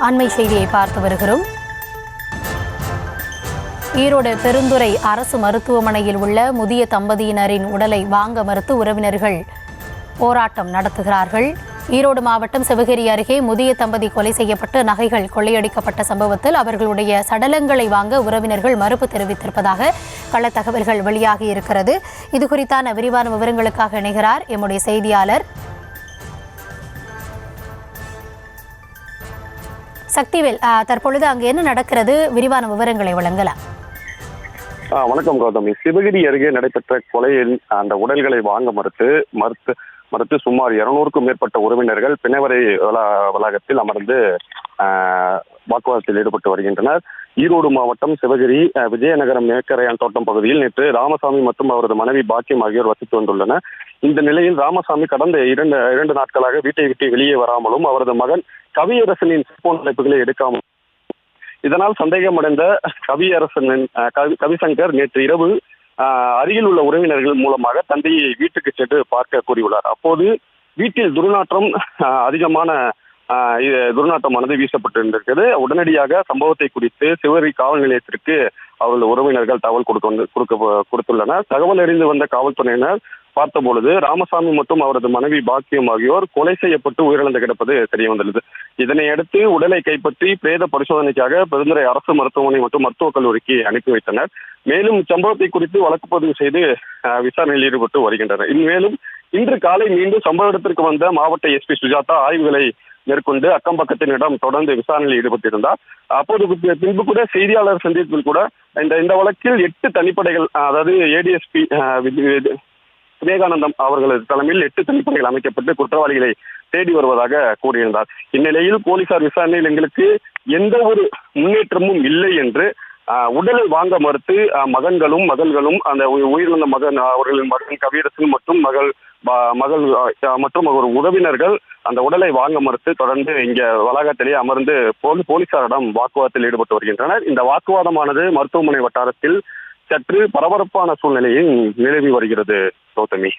அண்மை செய்தியை பார்த்து வருகிறோம். ஈரோடு பெருந்துறை அரசு மருத்துவமனையில் உள்ள முதிய தம்பதியினரின் உடலை வாங்க மறுத்து உறவினர்கள் போராட்டம் நடத்துகிறார்கள். ஈரோடு மாவட்டம் சிவகிரி அருகே முதிய தம்பதி கொலை செய்யப்பட்டு நகைகள் கொள்ளையடிக்கப்பட்ட சம்பவத்தில் அவர்களுடைய சடலங்களை வாங்க உறவினர்கள் மறுப்பு தெரிவித்திருப்பதாக கள தகவல்கள் வெளியாகி இருக்கிறது. இது குறித்தான விரிவான விவரங்களுக்காக இணைகிறார் எம்முடைய செய்தியாளர் சக்திவேல். தற்பொழுது அங்கு என்ன நடக்கிறது, விரிவான விவரங்களை வழங்கலாம். வணக்கம் கௌதமி. சிவகிரி அருகே நடைபெற்ற கொலையில் அந்த உடல்களை வாங்க மறுத்து சுமார் 200க்கும் மேற்பட்ட உறவினர்கள் பிணவரை வளாகத்தில் அமர்ந்து வாக்குவாதத்தில் ஈடுபட்டு வருகின்றனர். ஈரோடு மாவட்டம் சிவகிரி விஜயநகரம் மேற்கரையான் தோட்டம் பகுதியில் நேற்று ராமசாமி மற்றும் அவரது மனைவி பாக்கியம் ஆகியோர் வசித்து வந்துள்ளனர். இந்த நிலையில் ராமசாமி கடந்த இரண்டு நாட்களாக வீட்டை விட்டு வெளியே வராமலும் அவரது மகன் கவியரசனின் செல்போன் அழைப்புகளை எடுக்காமல், இதனால் சந்தேகமடைந்த கவிசங்கர் நேற்று இரவு அருகில் உள்ள உறவினர்கள் மூலமாக தந்தையை வீட்டுக்கு சென்று பார்க்க கூறியுள்ளார். அப்போது வீட்டில் அதிகமான துர்நாற்றமானது வீசப்பட்டிருந்திருக்கிறது. உடனடியாக சம்பவத்தை குறித்து சிவகிரி காவல் நிலையத்திற்கு அவர்கள் உறவினர்கள் தகவல் கொடுத்துள்ளனர். தகவல் அறிந்து வந்த காவல்துறையினர் பார்த்தபொழுது ராமசாமி மற்றும் அவரது மனைவி பாக்கியம் ஆகியோர் கொலை செய்யப்பட்டு உயிரிழந்து கிடப்பது தெரிய வந்துள்ளது. இதனையடுத்து உடலை கைப்பற்றி பிரேத பரிசோதனைக்காக பெருந்துறை அரசு மருத்துவமனை மற்றும் மருத்துவக் கல்லூரிக்கு அனுப்பி வைத்தனர். மேலும் சம்பவத்தை குறித்து வழக்கு பதிவு செய்து விசாரணையில் ஈடுபட்டு வருகின்றனர். மேலும் இன்று காலை மீண்டும் சம்பவ இடத்திற்கு வந்த மாவட்ட எஸ்பி சுஜாதா ஆய்வுகளை மேற்கொண்டு அக்கம் பக்கத்தினரிடம் தொடர்ந்து விசாரணையில் ஈடுபட்டிருந்தார். அப்போது பின்பு கூட செய்தியாளர் சந்திப்பில் கூட இந்த வழக்கில் 8 தனிப்படைகள், அதாவது ஏடிஎஸ்பி விவேகானந்தம் அவர்களது தலைமையில் 8 தனிப்படைகள் அமைக்கப்பட்டு குற்றவாளிகளை தேடி வருவதாக கூறியிருந்தார். இந்நிலையில் போலீசார் விசாரணையில் எங்களுக்கு எந்த ஒரு முன்னேற்றமும் இல்லை என்று உடலை வாங்க மறுத்து மகன்களும் மகள்களும் அந்த உயிரிழந்த அவர்களின் மகன் கவியரசன் மற்றும் மகள் மற்றும் ஒரு உறவினர்கள் அந்த உடலை வாங்க மறுத்து தொடர்ந்து இங்க வளாகத்திலேயே அமர்ந்து போலீசாரிடம் வாக்குவாதத்தில் ஈடுபட்டு வருகின்றனர். இந்த வாக்குவாதமானது மருத்துவமனை வட்டாரத்தில் சற்று பரபரப்பான சூழ்நிலையை நிலவி வருகிறது. கௌதமி,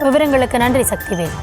விவரங்களுக்கு நன்றி சக்திவேல்.